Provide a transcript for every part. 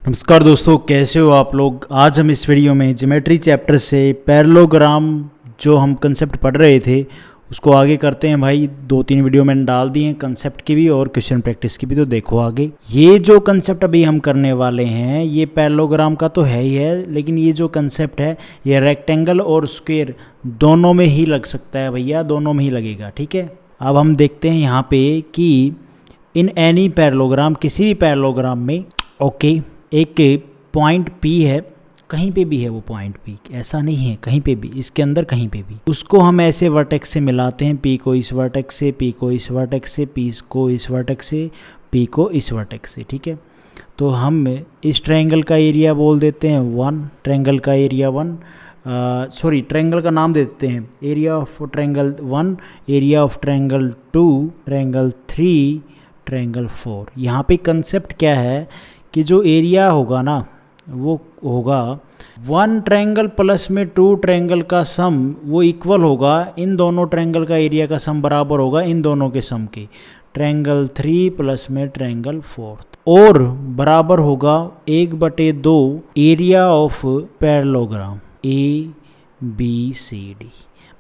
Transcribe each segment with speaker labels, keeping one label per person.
Speaker 1: नमस्कार दोस्तों, कैसे हो आप लोग। आज हम इस वीडियो में ज्योमेट्री चैप्टर से पैरेललोग्राम जो हम कंसेप्ट पढ़ रहे थे उसको आगे करते हैं। भाई 2-3 वीडियो मैंने डाल दिए हैं कंसेप्ट की भी और क्वेश्चन प्रैक्टिस की भी, तो देखो आगे। ये जो कंसेप्ट अभी हम करने वाले हैं ये पैरेललोग्राम का तो है ही है, लेकिन ये जो कंसेप्ट है ये रेक्टेंगल और स्क्वायर दोनों में ही लग सकता है भैया, दोनों में ही लगेगा। ठीक है, अब हम देखते हैं यहाँ पे कि इन एनी पैरेललोग्राम, किसी भी पैरेललोग्राम में ओके एक पॉइंट P है, कहीं पे भी है वो पॉइंट P, ऐसा नहीं है कहीं पे भी, इसके अंदर कहीं पे भी। उसको हम ऐसे वर्टेक्स से मिलाते हैं, P को इस वर्टेक्स से, P को इस वर्टेक्स से, P को इस वर्टेक्स से, P को इस वर्टेक्स से। ठीक है, तो हम इस ट्रायंगल का एरिया बोल देते हैं 1, ट्रायंगल का एरिया 1, ट्रायंगल का नाम दे देते हैं area of triangle 1, area of triangle 2, triangle 3, triangle 4। यहाँ पे कंसेप्ट क्या है कि जो एरिया होगा ना वो होगा 1 ट्रायंगल प्लस में 2 ट्रायंगल का सम, वो इक्वल होगा इन दोनों ट्रायंगल का एरिया का सम बराबर होगा इन दोनों के सम के, ट्रायंगल 3 प्लस में ट्रायंगल 4, और बराबर होगा 1/2 एरिया ऑफ पैरेललोग्राम ABCD।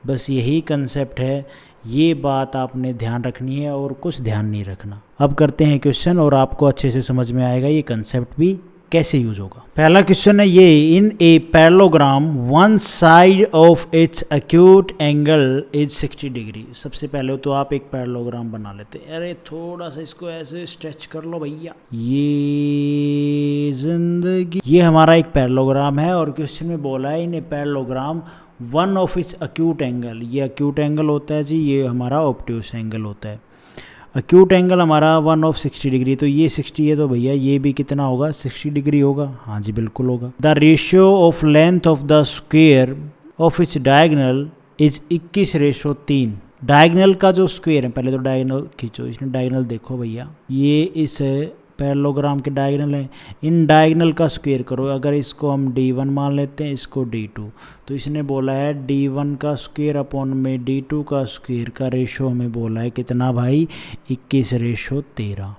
Speaker 1: बस यही कंसेप्ट है, ये बात आपने ध्यान रखनी है और कुछ ध्यान नहीं रखना। अब करते हैं क्वेश्चन और आपको अच्छे से समझ में आएगा ये कंसेप्ट भी कैसे यूज होगा। पहला क्वेश्चन है ये, in a parallelogram one side of its acute angle is 60 degree. सबसे पहले तो आप एक पैरेललोग्राम बना लेते हैं। अरे थोड़ा सा इसको ऐसे स्ट्रेच कर लो भैया। ये जिंदगी, ये हमारा एक पैरेललोग्राम है और क्वेश्चन में बोला है in a parallelogram one of its acute angle. ये एक्यूट एंगल होता है जी, ये हमारा ऑब्ट्यूस एंगल होता है। एक्यूट एंगल हमारा 1 ऑफ 60 डिग्री, तो ये 60 है तो भैया ये भी कितना होगा, 60 डिग्री होगा। हाँ जी बिल्कुल होगा। The ratio of length of the square of its diagonal is 21:3। Diagonal का जो स्क्वायर है, पहले तो डायगोनल खींचो, इसमें डायगोनल देखो भैया, ये इस पैरेललोग्राम के डायगोनल है, इन डायगोनल का स्क्वायर करो। अगर इसको हम D1 मान लेते हैं, इसको D2, तो इसने बोला है D1 का स्क्वायर अपॉन में D2 का स्क्वायर का रेशो हमें बोला है कितना भाई, 21:13।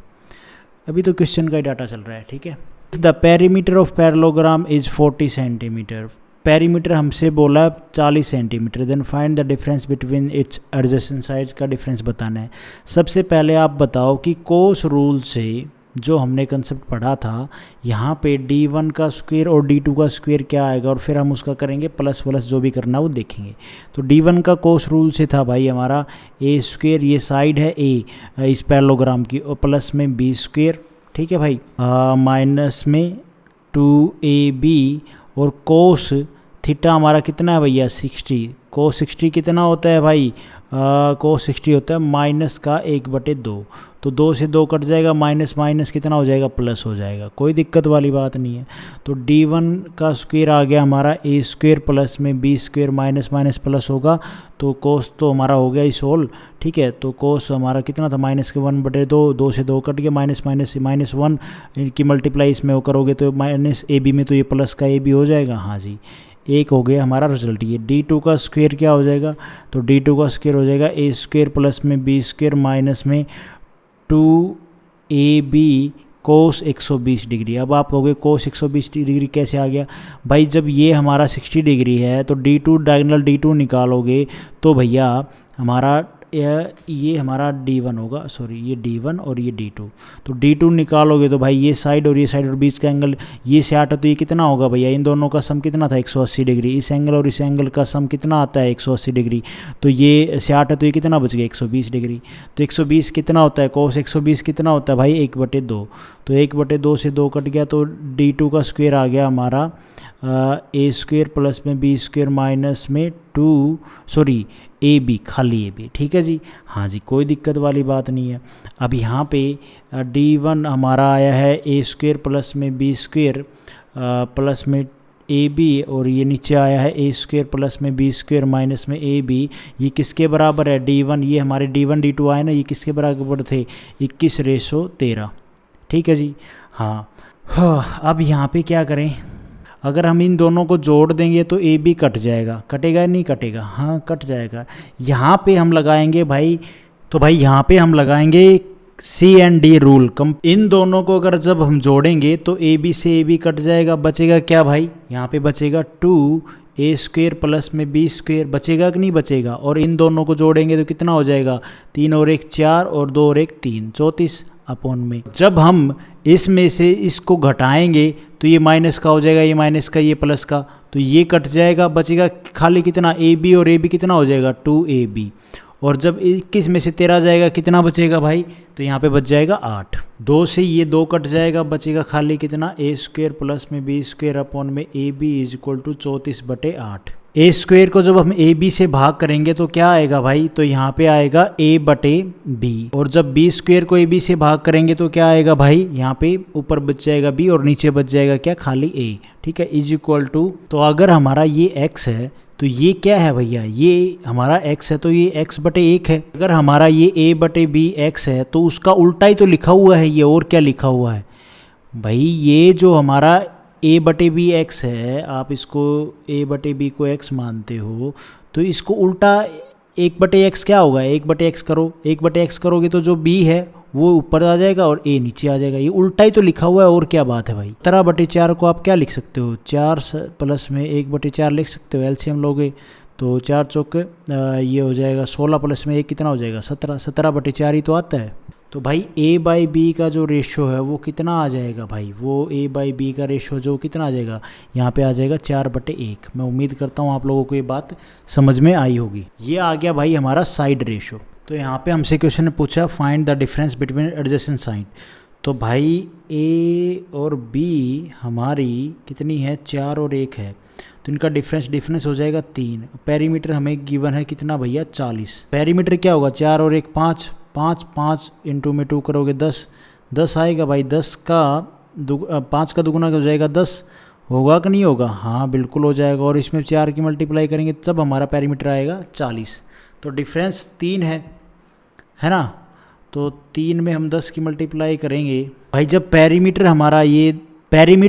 Speaker 1: अभी तो क्वेश्चन का ही डाटा चल रहा है। ठीक है, the perimeter of parallelogram is 40 centimeter. Perimeter हमसे बोला 40 centimeter. Then find the difference between its adjacent sides का डिफरेंस बताना है। सबसे पहले आप बताओ कि कोस रूल से जो हमने कंसेप्ट पढ़ा था, यहाँ पे D1 का स्क्वायर और D2 का स्क्वायर क्या आएगा, और फिर हम उसका करेंगे प्लस प्लस जो भी करना वो देखेंगे। तो D1 का कोस रूल से था भाई हमारा A², ये साइड है A इस पैरेललोग्राम की, और प्लस में B²। ठीक है भाई, माइनस में 2AB, और कोस थीटा हमारा कितना है भैया, 60। कोस 60 कितना होता है भाई, कोस 60 होता है माइनस का 1/2। तो 2 से 2 कट जाएगा, माइनस माइनस कितना हो जाएगा, प्लस हो जाएगा। कोई दिक्कत वाली बात नहीं है। तो D1 का स्क्वायर आ गया हमारा A² प्लस में B² माइनस माइनस प्लस होगा, तो कोस तो हमारा हो गया इस होल। ठीक है, तो कोस हमारा कितना था, माइनस के 1/2, 2 से 2 कट गया, माइनस माइनस से -1, इनकी मल्टीप्लाई इसमें वो करोगे तो माइनस AB में तो ये प्लस का AB हो जाएगा। हाँ जी, एक हो गया हमारा रिजल्ट। ये D2 का स्क्वायर क्या हो जाएगा, तो D2 का स्क्वायर हो जाएगा A² प्लस में B² माइनस में 2AB कोस 120 डिग्री। अब आप कहोगे कोस 120 डिग्री कैसे आ गया भाई, जब ये हमारा 60 डिग्री है तो D2 डायगोनल D2 निकालोगे तो भैया हमारा ये हमारा D1 होगा, सॉरी ये D1 और ये D2। तो D2 निकालोगे तो भाई ये साइड और बीच का एंगल ये 60 है, तो ये कितना होगा भैया, इन दोनों का सम कितना था, 180 डिग्री। इस एंगल और इस एंगल का सम कितना आता है, 180 डिग्री। तो ये 60 है तो ये कितना बच गया, 120 डिग्री। तो 120 कितना होता है, कोस 120 कितना होता है भाई, 1/2। तो 1/2 से 2 कट गया, तो D2 का स्क्वायर आ गया हमारा A² प्लस में B² माइनस में AB, खाली AB। ठीक है जी, हाँ जी कोई दिक्कत वाली बात नहीं है। अब यहाँ पे D1 हमारा आया है A² प्लस में B² प्लस में AB, और ये नीचे आया है A² प्लस में B² माइनस में AB। ये किसके बराबर है, D1, ये हमारे D1 D2 आए ना, ये किसके बराबर थे, 21:13। ठीक है जी, हाँ। अब यहाँ पे क्या करें, अगर हम इन दोनों को जोड़ देंगे तो AB कट जाएगा, कटेगा नहीं कटेगा, हाँ कट जाएगा। यहाँ पे हम लगाएंगे भाई, तो भाई यहाँ पे हम लगाएंगे सी एंड डी रूल इन दोनों को अगर जब हम जोड़ेंगे तो ए बी से ए बी कट जाएगा, बचेगा क्या भाई, यहाँ पे बचेगा 2a² प्लस में b² बचेगा कि नहीं बचेगा। और इन दोनों को जोड़ेंगे तो कितना हो जाएगा, 3 और 1 4 और 2 और 1 3, 34 अपॉन में। जब हम इसमें से इसको घटाएंगे तो ये माइनस का हो जाएगा, ये माइनस का, ये प्लस का, तो ये कट जाएगा, बचेगा खाली कितना ए बी, और ए बी कितना हो जाएगा 2ab। और जब 21 में से 13 जाएगा कितना बचेगा भाई, तो यहाँ पे बच जाएगा 8। 2 से ये 2 कट जाएगा, बचेगा खाली कितना a² प्लस में b² अपॉन में ab is equal to 34/8। a² को जब हम ab से भाग करेंगे तो क्या आएगा भाई, तो यहाँ पे आएगा a/b। और जब b² को ab से भाग करेंगे तो क्या आएगा भाई, यहाँ पे ऊपर बच जाएगा b और नीचे बच जाएगा क्या, खाली a। ठीक है, इज इक्वल टू, तो अगर हमारा ये x है तो ये क्या है भैया, ये हमारा x है तो ये x/1 है। अगर हमारा ये a/b x है तो उसका उल्टा ही तो लिखा हुआ है ये, और क्या लिखा हुआ है भाई, ये जो हमारा a/b x है, आप इसको a/b को x मानते हो तो इसको उल्टा 1/x क्या होगा, 1/x करो, 1/x करोगे तो जो b है वो ऊपर आ जाएगा और a नीचे आ जाएगा, ये उल्टा ही तो लिखा हुआ है, और क्या बात है भाई। 17/4 को आप क्या लिख सकते हो, 4 प्लस में 1/4 लिख सकते हो, एलसीएम लोगे तो 4 चौक ये हो जाएगा 16 प्लस में 1 कितना हो जाएगा 17, 17/4 ही तो आता है। तो भाई a/b का जो रेशो है वो कितना आ जाएगा भाई, वो a/b का रेशो जो कितना आ जाएगा, यहाँ पे आ जाएगा 4/1। मैं उम्मीद करता हूँ आप लोगों को ये बात समझ में आई होगी। ये आ गया भाई हमारा साइड रेशो। तो यहाँ पे हमसे क्वेश्चन ने पूछा find the difference between adjacent side. तो भाई a और b हमारी कितनी है, 4 और 1 है, तो इनका डिफरेंस हो जाएगा 3। पेरीमीटर हमें गिवन है कितना भैया, 40। पेरीमीटर क्या होगा, 4 और 1 5, 5 इंटू में 2 करोगे 10 आएगा भाई, 5 का दुगुना हो जाएगा 10, होगा कि नहीं होगा, हाँ बिल्कुल हो जाएगा। और इसमें 4 की मल्टीप्लाई करेंगे तब हमारा पेरीमीटर आएगा 40। तो डिफरेंस 3 है ना, तो 3 में हम 10 की मल्टीप्लाई करेंगे भाई। जब पेरीमीटर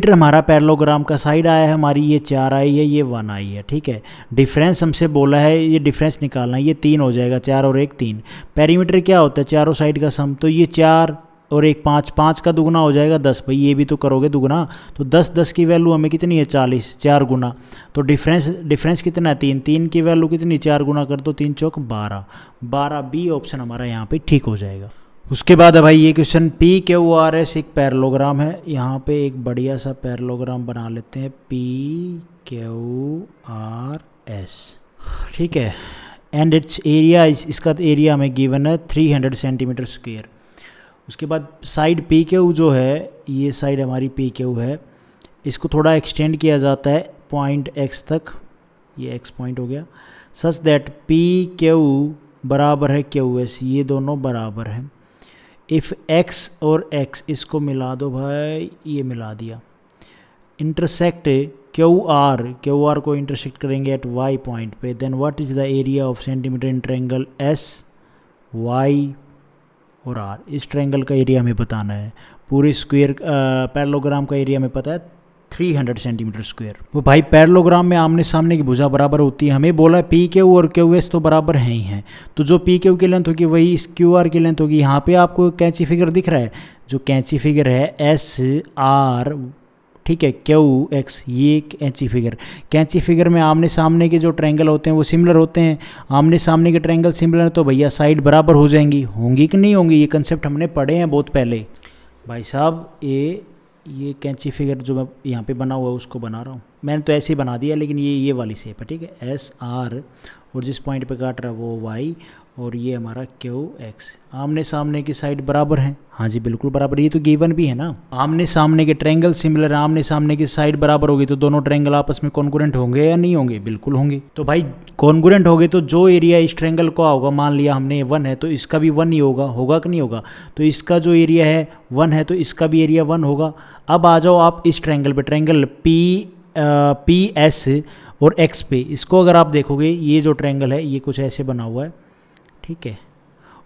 Speaker 1: हमारा पैरेललोग्राम का साइड आया है, हमारी ये 4 आई है, ये 1 आई है, ठीक है। डिफरेंस हमसे बोला है, ये डिफरेंस निकालना है, ये 3 हो जाएगा, 4 और 1 3। पेरीमीटर क्या होता है, चारों साइड का सम, तो ये 4 और 1 5 का दुगुना हो जाएगा 10, भाई ये भी तो करोगे दुगुना, तो 10 की वैल्यू हमें कितनी है 40, 4 गुना, तो डिफरेंस कितना है 3 की वैल्यू कितनी, 4 गुना कर दो, 3 चौक 12 बी ऑप्शन हमारा यहाँ पे ठीक हो जाएगा। उसके बाद है भाई ये क्वेश्चन PQRS एक पैरेललोग्राम है, यहाँ पे एक बढ़िया सा पैरेललोग्राम बना लेते हैं PQRS, ठीक है। एंड इट्स एरिया, इसका एरिया हमें गिवन है 300 सेंटीमीटर स्क्वायर। उसके बाद साइड PQ जो है, ये साइड हमारी PQ है, इसको थोड़ा एक्सटेंड किया जाता है पॉइंट x तक, ये x पॉइंट हो गया, सच दैट PQ बराबर है QS, ये दोनों बराबर हैं। इफ़ x और x इसको मिला दो भाई, ये मिला दिया, इंटरसेक्ट QR को इंटरसेक्ट करेंगे एट y पॉइंट पे, then what is the area of centimeter in triangle S Y और R। इस ट्रायंगल का एरिया हमें बताना है, पूरे स्क्वायर पैरेललोग्राम का एरिया हमें पता है 300 सेंटीमीटर स्क्वायर। वो भाई पैरेललोग्राम में आमने सामने की भुजा बराबर होती है, हमें बोला PQ और QS तो बराबर हैं ही हैं, तो जो PQ की लेंथ होगी वही इस QR की लेंथ होगी। यहाँ पे आपको कैंची फिगर दिख रहा है, जो कैंची फिगर है SR, ठीक है, QX, ये कैंची फिगर में आमने सामने के जो ट्रायंगल होते हैं वो सिमिलर होते हैं। आमने सामने के ट्रायंगल सिमिलर है तो भैया साइड बराबर हो जाएंगी, होंगी कि नहीं होंगी, ये कंसेप्ट हमने पढ़े हैं बहुत पहले भाई साहब। ये कैंची फिगर जो मैं यहाँ पे बना हुआ है उसको बना रहा हूँ, मैंने तो ऐसे ही बना दिया, लेकिन ये वाली शेप है, ठीक है, SR, और जिस पॉइंट पे काट रहा है वो Y, और ये हमारा QX। आमने सामने की साइड बराबर है, हाँ जी बिल्कुल बराबर, ये तो गिवन भी है ना। आमने सामने के ट्रायंगल सिमिलर है, आमने सामने की साइड बराबर होगी तो दोनों ट्रायंगल आपस में कॉन्ग्रुएंट होंगे या नहीं होंगे, बिल्कुल होंगे। तो भाई कॉन्ग्रुएंट होंगे तो जो एरिया इस ट्रायंगल का होगा, मान लिया हमने 1 है तो इसका भी 1 ही होगा कि नहीं होगा, तो इसका जो एरिया है 1 है तो इसका भी एरिया 1 होगा। अब आ जाओ आप इस ट्रायंगल पे, ट्रायंगल PS और X पे, इसको अगर आप देखोगे ये जो ट्रायंगल है ये कुछ ऐसे बना हुआ है, ठीक है,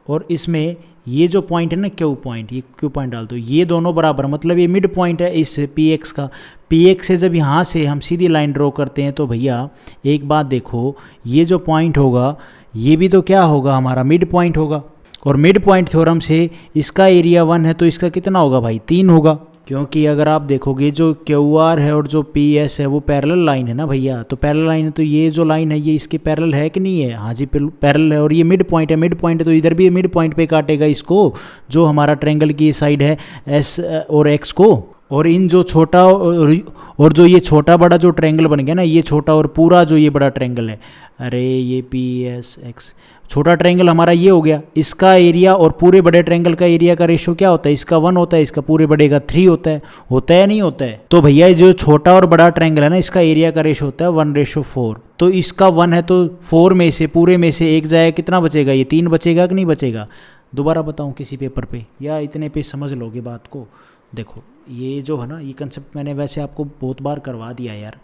Speaker 1: और इसमें ये जो पॉइंट है ना Q पॉइंट, ये Q पॉइंट डाल दो, ये दोनों बराबर, मतलब ये मिड पॉइंट है इस PX का। PX से जब यहाँ से हम सीधी लाइन ड्रॉ करते हैं तो भैया एक बात देखो, ये जो पॉइंट होगा ये भी तो क्या होगा, हमारा मिड पॉइंट होगा, और मिड पॉइंट थ्योरम से इसका एरिया 1 है तो इसका कितना होगा भाई, 3 होगा। क्योंकि अगर आप देखोगे जो क्यू आर है और जो पी एस है वो पैरेलल लाइन है ना भैया, तो पैरेलल लाइन है तो ये जो लाइन है ये इसके पैरेलल है कि नहीं है, हाँ जी पैरेलल है। और ये मिड पॉइंट है, मिड पॉइंट है तो इधर भी मिड पॉइंट पे काटेगा इसको, जो हमारा ट्रायंगल की साइड है एस और एक्स को। और इन जो छोटा और जो ये छोटा बड़ा जो ट्रायंगल बन गया ना, ये छोटा और पूरा जो ये बड़ा ट्रायंगल है, अरे ये पी एस एक्स छोटा ट्रायंगल हमारा ये हो गया, इसका एरिया और पूरे बड़े ट्रायंगल का एरिया का रेशो क्या होता है, इसका 1 होता है, इसका पूरे बड़े का 3 होता है या नहीं होता है। तो भैया जो छोटा और बड़ा ट्रायंगल है ना, इसका एरिया का रेशो होता है 1:4। तो इसका 1 है तो 4 में से पूरे में से 1 जाएगा, कितना बचेगा, ये 3 बचेगा कि नहीं बचेगा। दोबारा बताऊँ किसी पेपर पे या इतने पे समझ लोगे बात को। देखो ये जो है ना, ये कंसेप्ट मैंने वैसे आपको बहुत बार करवा दिया यार।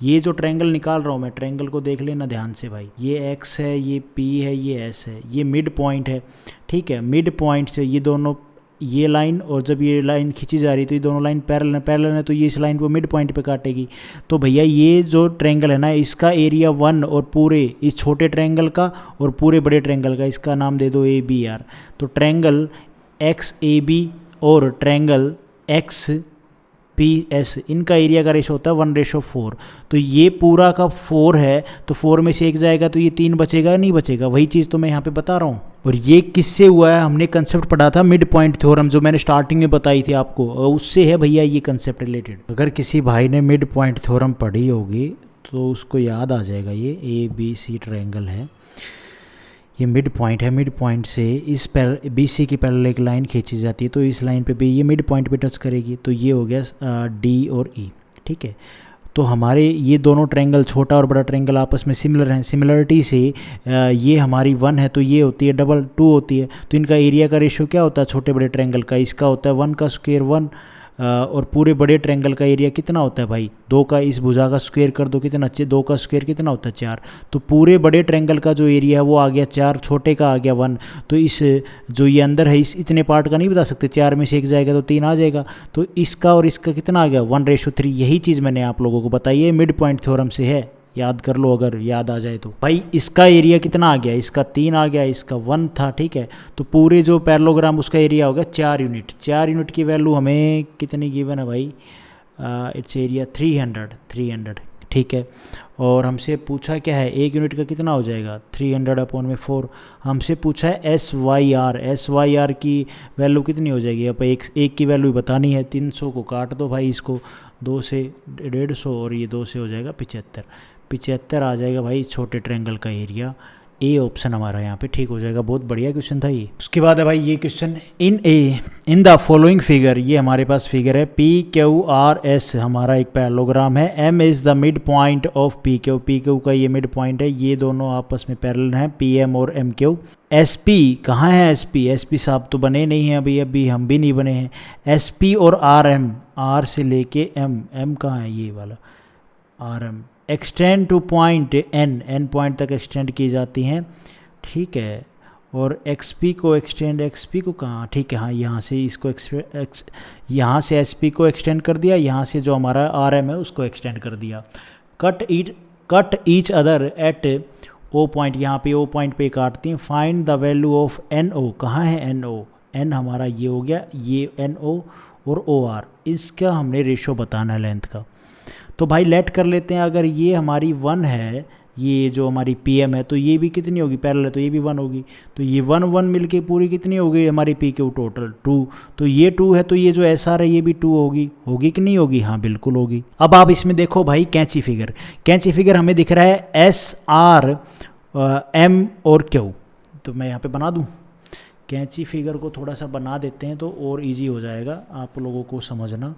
Speaker 1: ये जो ट्रायंगल निकाल रहा हूँ मैं, ट्रायंगल को देख लेना ध्यान से भाई, ये एक्स है, ये पी है, ये एस है, ये मिड पॉइंट है, ठीक है। मिड पॉइंट से ये दोनों, ये लाइन और जब ये लाइन खींची जा रही तो ये दोनों लाइन पैरेलल है तो ये इस लाइन को मिड पॉइंट पे काटेगी। तो भैया ये जो ट्रायंगल है ना, इसका एरिया 1 और पूरे इस छोटे ट्रायंगल का और पूरे बड़े ट्रायंगल का, इसका नाम दे दो ए बी यार। तो ट्रायंगल एक्स ए बी और ट्रायंगल एक्स पी एस, इनका एरिया का रेशो होता है 1:4। तो ये पूरा का 4 है तो 4 में से 1 जाएगा तो ये 3 बचेगा नहीं बचेगा, वही चीज़ तो मैं यहाँ पे बता रहा हूँ। और ये किससे हुआ है, हमने कंसेप्ट पढ़ा था मिड पॉइंट थ्योरम, जो मैंने स्टार्टिंग में बताई थी आपको, उससे है भैया ये कंसेप्ट रिलेटेड। अगर किसी भाई ने मिड पॉइंट थ्योरम पढ़ी होगी तो उसको याद आ जाएगा, ये ए बी सी ट्रायंगल है, ये मिड पॉइंट है, मिड पॉइंट से इस बी सी की पैरेलल एक लाइन खींची जाती है तो इस लाइन पे भी ये मिड पॉइंट पे टच करेगी, तो ये हो गया डी और ई, ठीक है। तो हमारे ये दोनों ट्रायंगल, छोटा और बड़ा ट्रायंगल आपस में सिमिलर हैं, सिमिलरिटी से ये हमारी 1 है तो ये होती है डबल 2 होती है। तो इनका एरिया का रेशियो क्या होता है छोटे बड़े ट्रायंगल का, इसका होता है 1 का स्क्वायर 1, और पूरे बड़े ट्रायंगल का एरिया कितना होता है भाई, 2 का, इस भुजा का स्क्वायर कर दो कितना, 2 का स्क्वायर कितना होता है 4। तो पूरे बड़े ट्रायंगल का जो एरिया है वो आ गया 4, छोटे का आ गया 1। तो इस जो ये अंदर है इस इतने पार्ट का नहीं बता सकते, 4 में से 1 जाएगा तो 3 आ जाएगा। तो इसका और इसका कितना आ गया 1:3। यही चीज़ मैंने आप लोगों को बताई है, मिड पॉइंट थ्योरम से है, याद कर लो अगर याद आ जाए तो। भाई इसका एरिया कितना आ गया, इसका 3 आ गया, इसका 1 था, ठीक है। तो पूरे जो पैरेललोग्राम उसका एरिया हो गया 4 यूनिट। 4 यूनिट की वैल्यू हमें कितनी गिवन है भाई, इट्स एरिया 300, ठीक है। और हमसे पूछा क्या है, 1 यूनिट का कितना हो जाएगा 300/4। हमसे पूछा है एस वाई आर की वैल्यू कितनी हो जाएगी, अब एक की वैल्यू बतानी है। 300 को काट दो भाई, इसको 2 से 150 और ये 2 से हो जाएगा 75 आ जाएगा भाई छोटे ट्रायंगल का एरिया। ए ऑप्शन हमारा यहाँ पे ठीक हो जाएगा। बहुत बढ़िया क्वेश्चन था ये। उसके बाद है भाई ये question, in the following figure, ये हमारे पास फिगर है पी क्यू आर एस, हमारा एक पैरेललोग्राम है। M is the midpoint of P Q का ये मिड पॉइंट है, ये दोनों आपस में पैरेलल हैं पी एम और एम क्यू। एस पी कहाँ है, एस पी साहब तो बने नहीं हैं अभी हम भी नहीं बने हैं। एस पी और आर एम, आर से लेके एम कहाँ है, ये वाला R M, extend to point N point तक एक्सटेंड की जाती हैं, ठीक है। और एक्सपी को कहाँ, ठीक है, हाँ यहाँ से इसको यहाँ से एसपी को एक्सटेंड कर दिया, यहाँ से जो हमारा आरएम है उसको एक्सटेंड कर दिया। Cut each other at O point, यहाँ पे ओ पॉइंट पे काटती हैं। Find the value of N O, कहाँ है एन ओ, एन हमारा ये हो गया, ये एन ओ और ओ आर, इसका हमने रेशो बताना है लेंथ का। तो भाई लेट कर लेते हैं, अगर ये हमारी 1 है, ये जो हमारी पी एम है, तो ये भी कितनी होगी पैरेलल है तो ये भी 1 होगी। तो ये 1 मिलके पूरी कितनी होगी हमारी पी क्यू टोटल 2। तो ये 2 है तो ये जो एस आर है ये भी 2 होगी कि नहीं होगी, हाँ बिल्कुल होगी। अब आप इसमें देखो भाई कैंची फिगर हमें दिख रहा है एस आर एम और क्यू। तो मैं यहाँ पे बना दूँ कैंची फिगर को, थोड़ा सा बना देते हैं तो और ईजी हो जाएगा आप लोगों को समझना।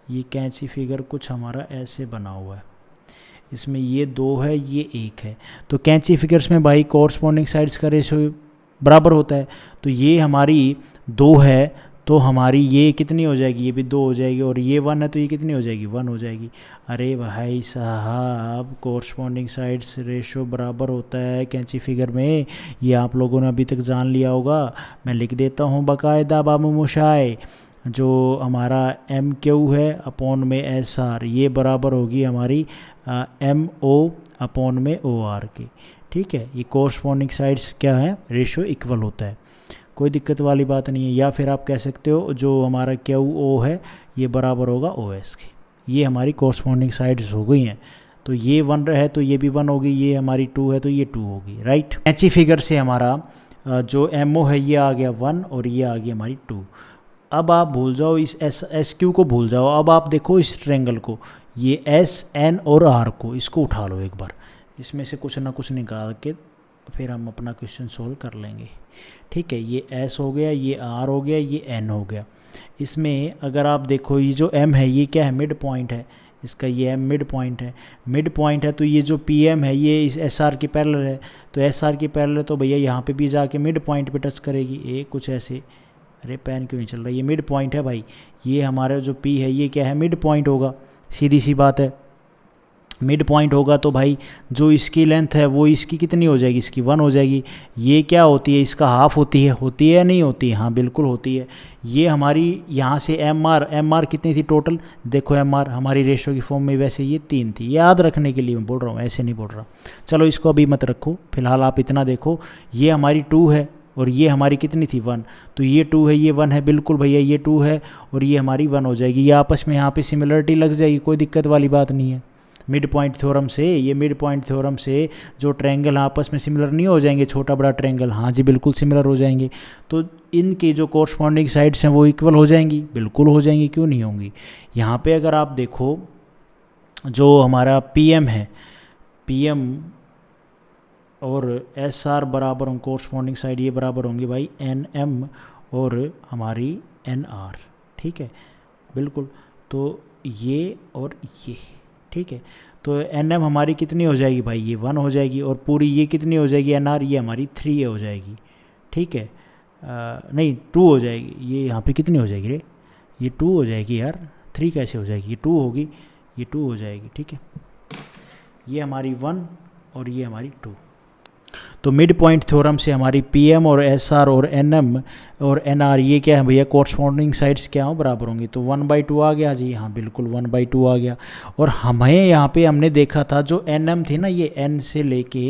Speaker 1: ये कैंची फिगर कुछ हमारा ऐसे बना हुआ है, इसमें ये 2 है ये 1 है। तो कैंची फिगर्स में भाई कॉरस्पॉन्डिंग साइड्स का रेशो बराबर होता है। तो ये हमारी 2 है तो हमारी ये कितनी हो जाएगी, ये भी 2 हो जाएगी। और ये 1 है तो ये कितनी हो जाएगी 1 हो जाएगी। अरे भाई साहब कॉरस्पॉन्डिंग साइड्स रेशो बराबर होता है कैंची फिगर में, ये आप लोगों ने अभी तक जान लिया होगा। मैं लिख देता हूँ बाकायदा बाबू मुशाए, जो हमारा एम क्यू है अपॉन में एस आर, ये बराबर होगी हमारी एम ओ अपॉन में ओ आर की, ठीक है। ये कॉरस्पॉन्डिंग साइड्स क्या है रेशो इक्वल होता है। कोई दिक्कत वाली बात नहीं है। या फिर आप कह सकते हो जो हमारा क्यू ओ है ये बराबर होगा ओ एस के। ये हमारी कोरस्पॉन्डिंग साइड्स हो गई हैं। तो ये 1 है तो ये भी 1 होगी, ये हमारी 2 है तो ये 2 होगी, राइट। कैंची फिगर से हमारा जो एम ओ है ये आ गया 1 और ये आ गई हमारी 2। अब आप भूल जाओ इस एस क्यू को भूल जाओ। अब आप देखो इस ट्रेंगल को, ये एस एन और आर को, इसको उठा लो एक बार, इसमें से कुछ ना कुछ निकाल के फिर हम अपना क्वेश्चन सोल्व कर लेंगे, ठीक है। ये एस हो गया, ये आर हो गया, ये एन हो गया। इसमें अगर आप देखो ये जो एम है ये क्या है, मिड पॉइंट है इसका, ये एम मिड पॉइंट है। मिड पॉइंट है तो ये जो पी एम है ये इस एस आर की पैरेलल है, तो एस आर की पैरेलल है तो भैया यहाँ पे भी जाके मिड पॉइंट पे टच करेगी। ये कुछ ऐसे, अरे पेन क्यों नहीं चल रहा, ये मिड पॉइंट है भाई। ये हमारा जो पी है ये क्या है, मिड पॉइंट होगा, सीधी सी बात है। मिड पॉइंट होगा तो भाई जो इसकी लेंथ है वो इसकी कितनी हो जाएगी, इसकी 1 हो जाएगी। ये क्या होती है, इसका हाफ होती है या नहीं होती है, हाँ बिल्कुल होती है। ये हमारी यहाँ से एम आर कितनी थी टोटल, देखो एम आर हमारी रेशो की फॉर्म में वैसे ये 3 थी, याद रखने के लिए मैं बोल रहा हूँ, ऐसे नहीं बोल रहा। चलो इसको अभी मत रखो, फिलहाल आप इतना देखो, ये हमारी 2 है और ये हमारी कितनी थी 1, तो ये 2 है ये 1 है, बिल्कुल भैया ये 2 है और ये हमारी 1 हो जाएगी। ये आपस में यहाँ पे सिमिलरिटी लग जाएगी, कोई दिक्कत वाली बात नहीं है। मिड पॉइंट थ्योरम से, ये मिड पॉइंट थ्योरम से जो ट्रायंगल आपस में सिमिलर नहीं हो जाएंगे, छोटा बड़ा ट्रायंगल, हाँ जी बिल्कुल सिमिलर हो जाएंगे। तो इनकी जो कोरस्पॉन्डिंग साइड्स हैं वो इक्वल हो जाएंगी, बिल्कुल हो जाएंगी, क्यों नहीं होंगी। यहाँ पे अगर आप देखो जो हमारा पी एम है, पी एम और एस आर बराबर होंगे, कोरस्पॉन्डिंग साइड ये बराबर होंगी भाई एन एम और हमारी एन आर, ठीक है बिल्कुल। तो ये और ये, ठीक है। तो एन एम हमारी कितनी हो जाएगी भाई, ये 1 हो जाएगी और पूरी ये कितनी हो जाएगी एन आर, ये हमारी 3 हो जाएगी, ठीक है। नहीं 2 हो जाएगी, ये यहाँ पे कितनी हो जाएगी रे, ये 2 हो जाएगी यार, 3 कैसे हो जाएगी, ये 2 होगी, ये 2 हो जाएगी, ठीक है। ये हमारी 1 और ये हमारी 2। तो मिड पॉइंट थ्योरम से हमारी पी एम और एस आर और एन एम और एन आर ये क्या है भैया, कोरस्पॉन्डिंग साइड्स क्या हो, बराबर होंगी। तो 1/2 आ गया जी, हाँ बिल्कुल 1/2 आ गया। और हमें यहाँ पे हमने देखा था जो एन एम थी ना, ये एन से लेके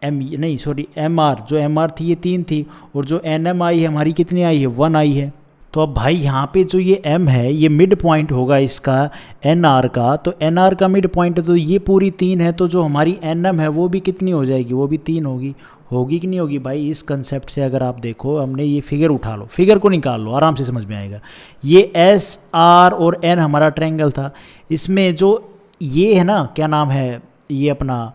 Speaker 1: एम, नहीं सॉरी एम आर, जो एम आर थी ये 3 थी और जो एन एम आई है हमारी कितनी आई है, 1 आई है। तो अब भाई यहाँ पे जो ये m है ये मिड पॉइंट होगा इसका एन आर का, तो एन आर का मिड पॉइंट है तो ये पूरी 3 है, तो जो हमारी एन एम है वो भी कितनी हो जाएगी, वो भी 3 होगी। होगी कि नहीं होगी भाई। इस कंसेप्ट से अगर आप देखो, हमने ये फिगर उठा लो, फिगर को निकाल लो, आराम से समझ में आएगा। ये एस आर और एन हमारा ट्रायंगल था, इसमें जो ये है ना, क्या नाम है, ये अपना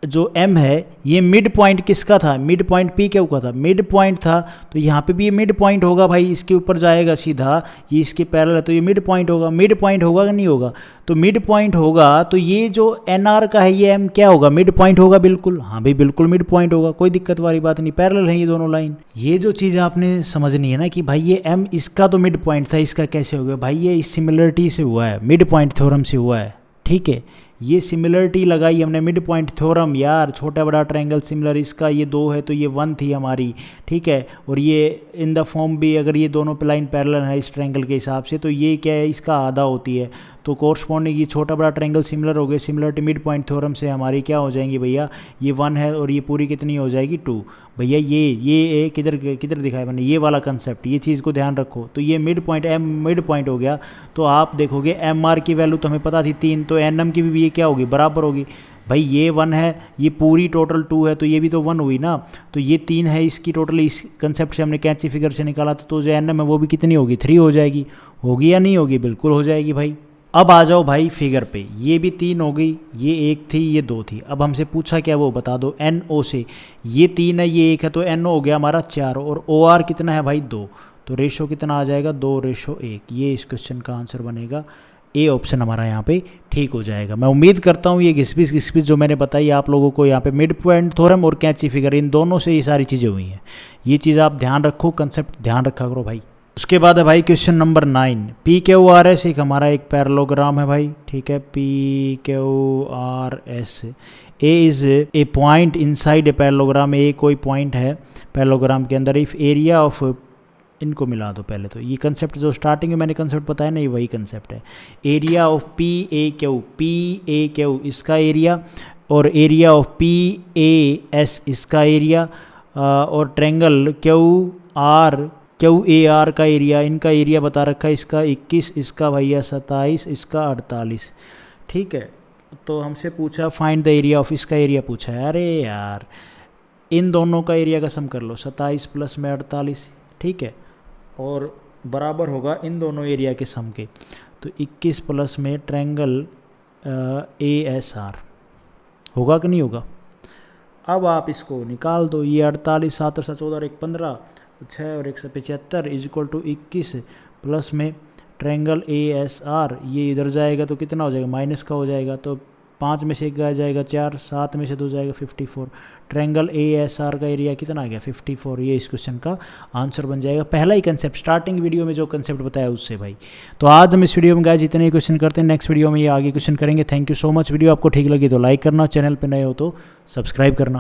Speaker 1: जो m है ये मिड पॉइंट किसका था, मिड पॉइंट पी क्यू का था, मिड पॉइंट था। तो यहाँ पे भी ये मिड पॉइंट होगा भाई, इसके ऊपर जाएगा सीधा, ये इसके पैरेलल है तो ये मिड पॉइंट होगा। मिड पॉइंट होगा कि नहीं होगा, तो मिड पॉइंट होगा तो ये जो एन आर का है ये m क्या होगा, मिड पॉइंट होगा, बिल्कुल हाँ भाई बिल्कुल मिड पॉइंट होगा, कोई दिक्कत वाली बात नहीं, पैरेलल है ये दोनों लाइन। ये जो चीज़ आपने समझनी है ना कि भाई ये m इसका तो मिड पॉइंट था, इसका कैसे हो गया भाई, ये इस सिमिलरिटी से हुआ है, मिड पॉइंट थ्योरम से हुआ है, ठीक है। ये सिमिलरिटी लगाई हमने, मिड पॉइंट थ्योरम यार, छोटा बड़ा ट्रायंगल सिमिलर, इसका ये 2 है तो ये 1 थी हमारी, ठीक है। और ये इन द फॉर्म भी अगर ये दोनों लाइन पैरेलल है इस ट्रायंगल के हिसाब से, तो ये क्या है, इसका आधा होती है। तो कोरस्पॉन्डिंग ये छोटा बड़ा ट्रायंगल सिमिलर हो गए, सिमिलरिटी मिड पॉइंट थ्योरम से हमारी क्या हो जाएंगी भैया, ये 1 है और ये पूरी कितनी हो जाएगी 2। भैया ये किधर किधर दिखाया मैंने, ये वाला कंसेप्ट, ये चीज़ को ध्यान रखो। तो ये mid point m mid point हो गया, तो आप देखोगे एम आर की वैल्यू तो हमें पता थी 3, तो एन एम की भी ये क्या होगी, बराबर होगी। भाई ये 1 है, ये पूरी टोटल 2 है, तो ये भी तो 1 हुई ना, तो ये 3 है इसकी टोटल, इस कंसेप्ट से हमने कैंची फिगर से निकाला था। तो जो एन एम है वो भी कितनी होगी, 3 हो जाएगी। होगी या नहीं होगी, बिल्कुल हो जाएगी भाई। अब आ जाओ भाई फिगर पे, ये भी 3 हो गई, ये 1 थी, ये 2 थी। अब हमसे पूछा क्या, वो बता दो एन ओ से, ये 3 है ये 1 है, तो एन ओ हो गया हमारा 4 और ओ आर कितना है भाई 2, तो रेशो कितना आ जाएगा 2:1। ये इस क्वेश्चन का आंसर बनेगा, ए ऑप्शन हमारा यहाँ पे ठीक हो जाएगा। मैं उम्मीद करता हूँ ये घिसपिस जो मैंने बताई आप लोगों को यहाँ पे मिड पॉइंट थ्योरम और कैंची फिगर, इन दोनों से ये सारी चीज़ें हुई हैं। ये चीज़ आप ध्यान रखो, कंसेप्ट ध्यान रखा करो भाई। उसके बाद है भाई question number 9, P Q R S एक हमारा एक पैरेललोग्राम है भाई, ठीक है। P Q R S, A is a point inside a parallelogram, A कोई पॉइंट है पैरेललोग्राम के अंदर। इफ एरिया ऑफ, इनको मिला दो पहले, तो ये कंसेप्ट जो स्टार्टिंग में मैंने कंसेप्ट बताया ना, ये वही कंसेप्ट है। Area of P A Q इसका एरिया, और area of P A S इसका एरिया और ट्रेंगल क्यू ए आर का एरिया, इनका एरिया बता रखा है, इसका 21, इसका भैया 27, इसका 48। ठीक है, तो हमसे पूछा फाइंड द एरिया ऑफ, इसका एरिया पूछा है। अरे यार इन दोनों का एरिया का सम कर लो, 27 प्लस में 48, ठीक है, और बराबर होगा इन दोनों एरिया के सम के। तो 21 प्लस में ट्रायंगल ASR होगा कि नहीं होगा। अब आप इसको निकाल दो, ये 48, 7 और 7 14 और 1 15, 6 और 1 75 इज इक्वल टू 21 प्लस में ट्रायंगल ASR, ये इधर जाएगा तो कितना हो जाएगा, माइनस का हो जाएगा, तो 5 में से 1 आ जाएगा 4, 7 में से 2 जाएगा 54। ट्रायंगल ASR का एरिया कितना आ गया 54। ये इस क्वेश्चन का आंसर बन जाएगा। पहला ही कंसेप्ट स्टार्टिंग वीडियो में जो कंसेप्ट बताया उससे भाई। तो आज हम इस वीडियो में गाइस इतने ही क्वेश्चन करते हैं, नेक्स्ट वीडियो में ये आगे क्वेश्चन करेंगे। Thank you so much. Video आपको ठीक लगी तो लाइक करना, चैनल पर नए हो तो सब्सक्राइब करना।